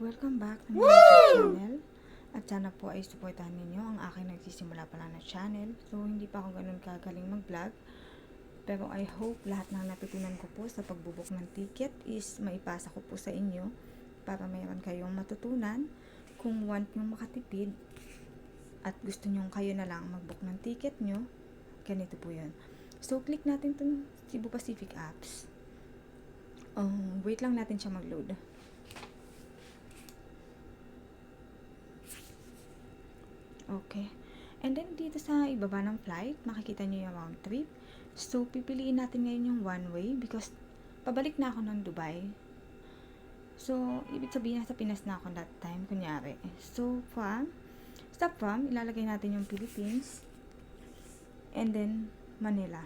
Welcome back to my YouTube channel. At sana po ay supportahan ninyo ang aking nagsisimula pa lang na channel. So, hindi pa ako ganun kagaling mag-vlog. Pero I hope lahat ng natutunan ko po sa pagbubuk ng ticket is maipasa ko po sa inyo para mayroon kayong matutunan. Kung want nyo makatipid at gusto nyo kayo na lang mag-book ng ticket nyo, ganito po yun. So, click natin itong Cebu Pacific apps. Wait lang natin siya mag-load. Okay. And then, dito sa ibaba ng flight, makikita nyo yung round trip. So, pipiliin natin ngayon yung one way because pabalik na ako ng Dubai. So, ibig sabihin nasa Pinas na ako that time, kunyari. So, stop from, ilalagay natin yung Philippines. And then, Manila.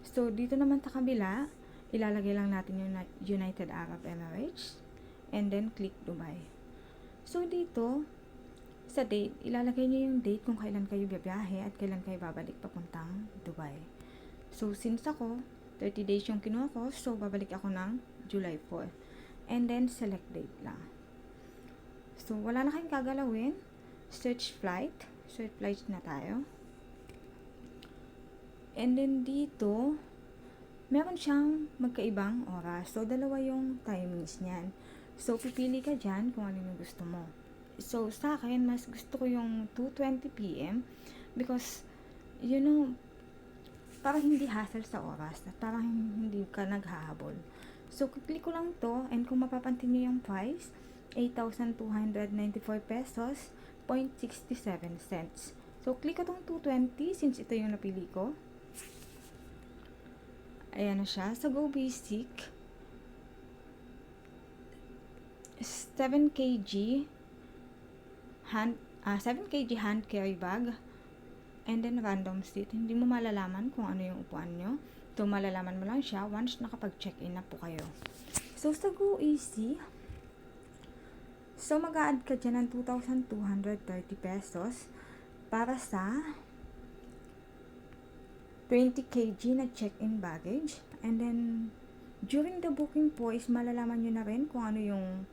So, dito naman sa kabila, ilalagay lang natin yung United Arab Emirates. And then, click Dubai. So, dito, sa date, ilalagay niyo yung date kung kailan kayo biyahe at kailan kayo babalik papuntang Dubai. So, since ako, 30 days yung kinuha ko, so babalik ako ng July 4. And then, select date lang. So, wala na kayong gagalawin. Search flight. Search flight na tayo. And then, dito, meron siyang magkaibang oras. So, dalawa yung timings niyan. So, pipili ka dyan kung ano yung gusto mo. So, sa akin, mas gusto ko yung 2:20 PM because, you know, parang hindi hassle sa oras at parang hindi ka naghahabol. So, click ko lang to and kung mapapansin niyo yung price, 8,294 pesos, 0.67 cents. So, click ko tong 2:20 since ito yung napili ko. Ayan na siya. So, Go Basic. 7 kg hand carry bag and then random seat. Hindi mo malalaman kung ano yung upuan nyo. So, malalaman mo lang siya once nakapag-check-in na po kayo. So, sa Go Easy, so mag-a-add ka dyan ng 2,230 pesos para sa 20 kg na check-in baggage. And then, during the booking po is malalaman nyo na rin kung ano yung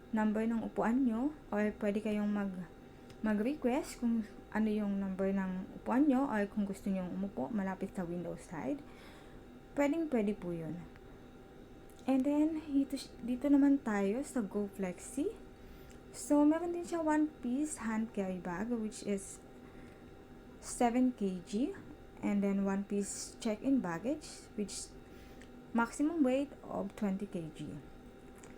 number ng upuan nyo or pwede kayong mag-request kung ano yung number ng upuan nyo or kung gusto nyo umupo malapit sa window side. Pwede po yun. And then, dito naman tayo sa Go Flexi. So, meron din siya one piece hand carry bag which is 7 kg and then one piece check-in baggage which maximum weight of 20 kg.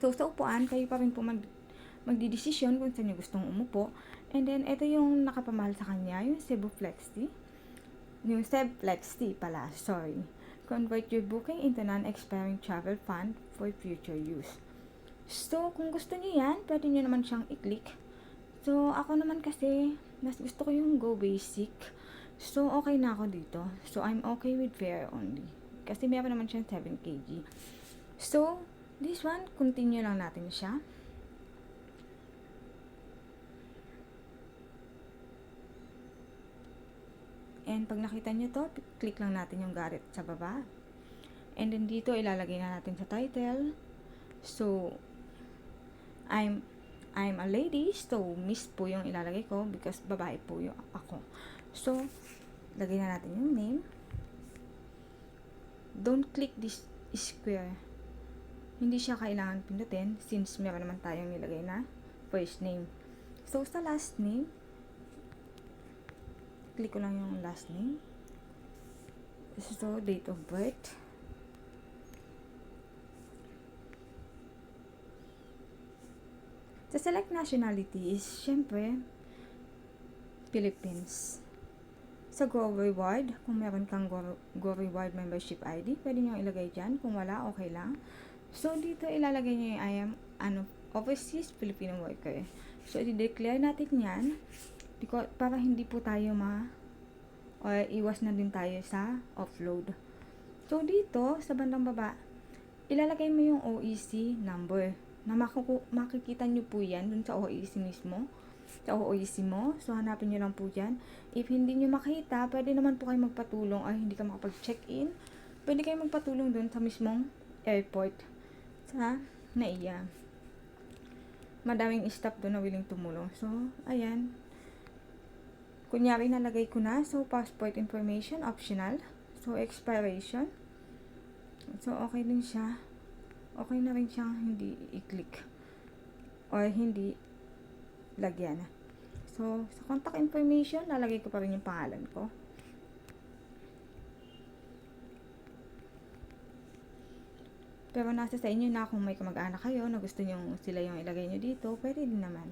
So, sa upuan, kayo pa rin po magdidesisyon kung saan nyo gustong umupo. And then, ito yung nakapamahal sa kanya, yung Cebu Flexi. Yung Cebu Flexi pala, sorry. Convert your booking into non-expiring travel fund for future use. So, kung gusto nyo yan, pwede nyo naman siyang i-click. So, ako naman kasi, mas gusto ko yung Go Basic. So, okay na ako dito. So, I'm okay with fare only. Kasi meron naman siyang 7 kg. So, this one, continue lang natin siya. And pag nakita nyo to, click lang natin yung garet sa baba. And then dito, ilalagay na natin sa title. So, I'm a lady. So, miss po yung ilalagay ko because babae po yung ako. So, lagay na natin yung name. Don't click this square. Hindi siya kailangan pindutin since meron naman tayong nilagay na first name. So, sa last name, click ko lang yung last name. So, date of birth. Sa select nationality is, syempre, Philippines. Sa Go Reward, kung meron kang Go Reward membership ID, pwede nyo ilagay dyan. Kung wala, okay lang. So, dito ilalagay nyo yung overseas Filipino worker. So, i-declare natin yan para hindi po tayo or iwas na din tayo sa offload. So, dito, sa bandang baba, ilalagay mo yung OEC number na makikita nyo po yan dun sa OEC mismo. Sa OEC mo. So, hanapin nyo lang po dyan. If hindi nyo makita, pwede naman po kayo magpatulong or hindi ka makapag-check-in. Pwede kayo magpatulong dun sa mismong airport. na madaming staff doon na willing tumulong. So, ayan. Kunyari, nalagay ko na. So, passport information, optional. So, expiration. So, okay din siya. Okay na rin siyang hindi i-click. Or hindi lagyan. So, sa contact information, lalagay ko pa rin yung pangalan ko. Pero nasa sa inyo na kung may kamag-anak kayo na gusto nyo sila yung ilagay nyo dito, pwede din naman.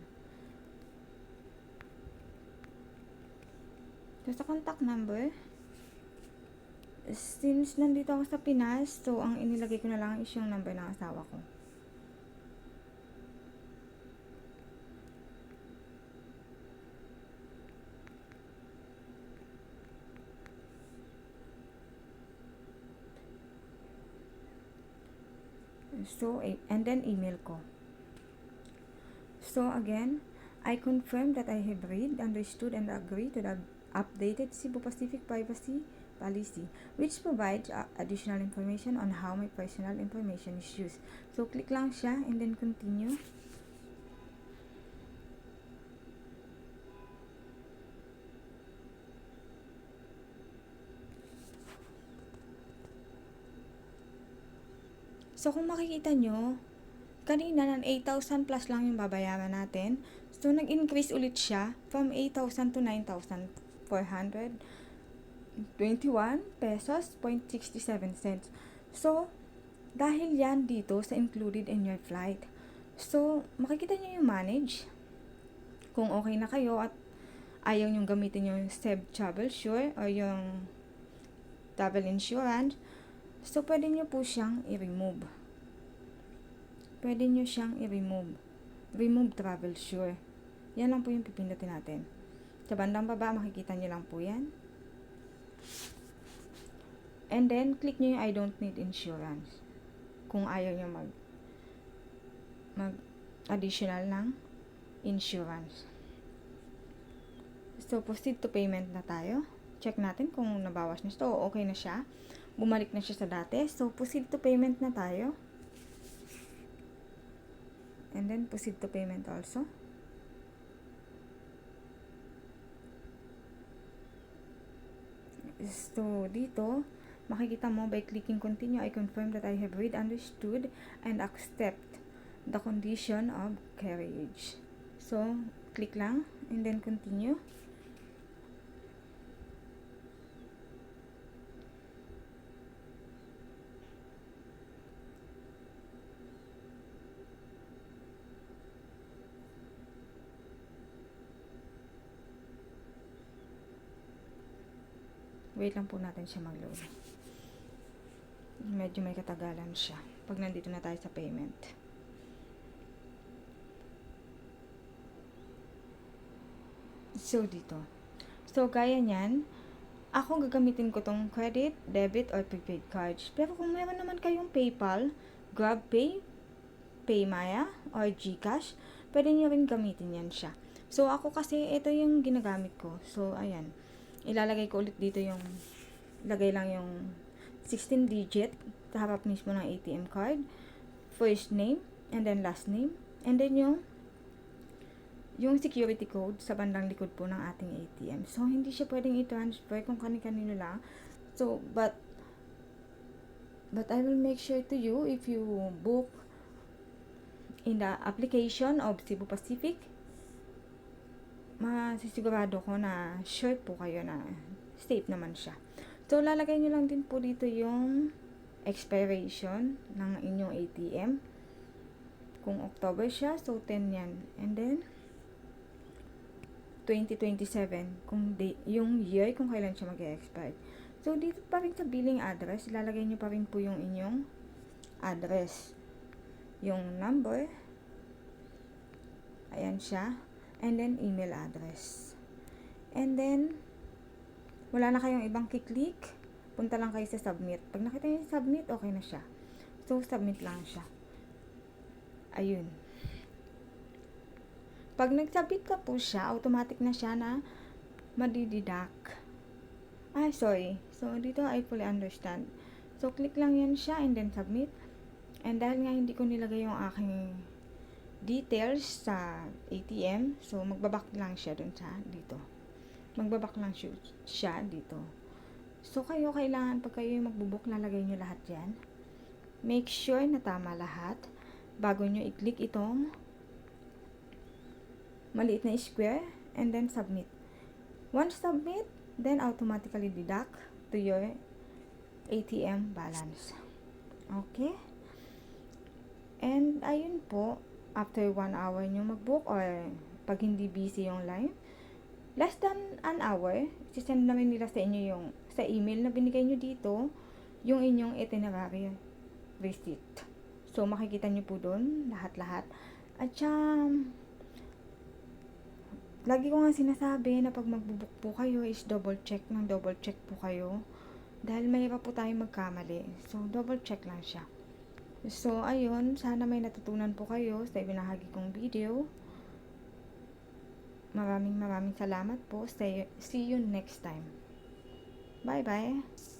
So, sa contact number, since nandito ako sa Pinas, so ang inilagay ko na lang is yung number ng asawa ko. So, and then email ko. So, again, I confirm that I have read, understood, and agreed to the updated Cebu Pacific Privacy Policy, which provides additional information on how my personal information is used. So, click lang siya and then continue. So, kung makikita nyo, kanina ng 8,000 plus lang yung babayaran natin. So, nag-increase ulit siya from 8,000 to 9,421 pesos, 0.67 cents. So, dahil yan dito sa included in your flight. So, makikita nyo yung manage. Kung okay na kayo at ayaw nyo gamitin yung SEB Travel Sure o yung travel insurance, so, pwede nyo po siyang i-remove. Pwede nyo siyang i-remove. Remove Travel Sure. Yan lang po yung pipindutin natin. Sa bandang baba, makikita nyo lang po yan. And then, click nyo yung I don't need insurance. Kung ayaw nyo mag-additional ng insurance. So, proceed to payment na tayo. Check natin kung nabawas na siya. So, okay na siya. Bumalik na siya sa dati. So, proceed to payment na tayo. And then, proceed to payment also. So, dito, makikita mo by clicking continue, I confirm that I have read, understood, and accept the condition of carriage. So, click lang, and then continue. Wait lang po natin siya mag-load. Medyo may katagalan siya pag nandito na tayo sa payment. So, dito. So, gaya niyan, ako gagamitin ko tong credit, debit, or prepaid cards. Pero kung meron naman kayong PayPal, GrabPay, PayMaya, or GCash, pwede nyo rin gamitin yan siya. So, ako kasi, ito yung ginagamit ko. So, ayan. Ilalagay ko ulit dito yung, lagay lang yung 16 digit sa harap mismo ng ATM card, first name, and then last name, and then yung security code sa bandang likod po ng ating ATM. So, hindi siya pwedeng i-transfer kung kani-kanino lang. So, but I will make sure to you if you book in the application of Cebu Pacific, masisigurado ko na sure po kayo na safe naman siya. So, lalagay nyo lang din po dito yung expiration ng inyong ATM. Kung October siya, so 10 yan. And then, 2027, kung yung year kung kailan siya mag-expire. So, dito pa rin sa billing address, ilalagay nyo pa rin po yung inyong address. Yung number, ayan siya. And then, email address. And then, wala na kayong ibang kiklik. Punta lang kayo sa submit. Pag nakita nyo yung submit, okay na siya. So, submit lang siya. Ayun. Pag nag-submit ka po siya, automatic na siya na madididak. Sorry. So, dito I fully understand. So, click lang yan siya and then submit. And dahil nga hindi ko nilagay yung aking details sa ATM, so magbaback lang siya dun sa dito. Magbaback lang siya dito. So kayo kailangan pag kayo magbubook, lalagay nyo lahat yan. Make sure na tama lahat bago nyo i-click itong maliit na square and then submit. Once submit, then automatically deduct to your ATM balance. Okay? And ayun po, after 1 hour nyo mag-book or pag hindi busy yung line, less than an hour, sisend namin nila sa inyo yung sa email na binigay nyo dito, yung inyong itinerary receipt. So, makikita nyo po doon, lahat-lahat. At lagi ko nga sinasabi na pag magbubook po kayo is double check po kayo. Dahil mahirap po tayo magkamali. So, double check lang siya. So, ayun, sana may natutunan po kayo sa ibinahagi kong video. Maraming salamat po. See you next time. Bye-bye.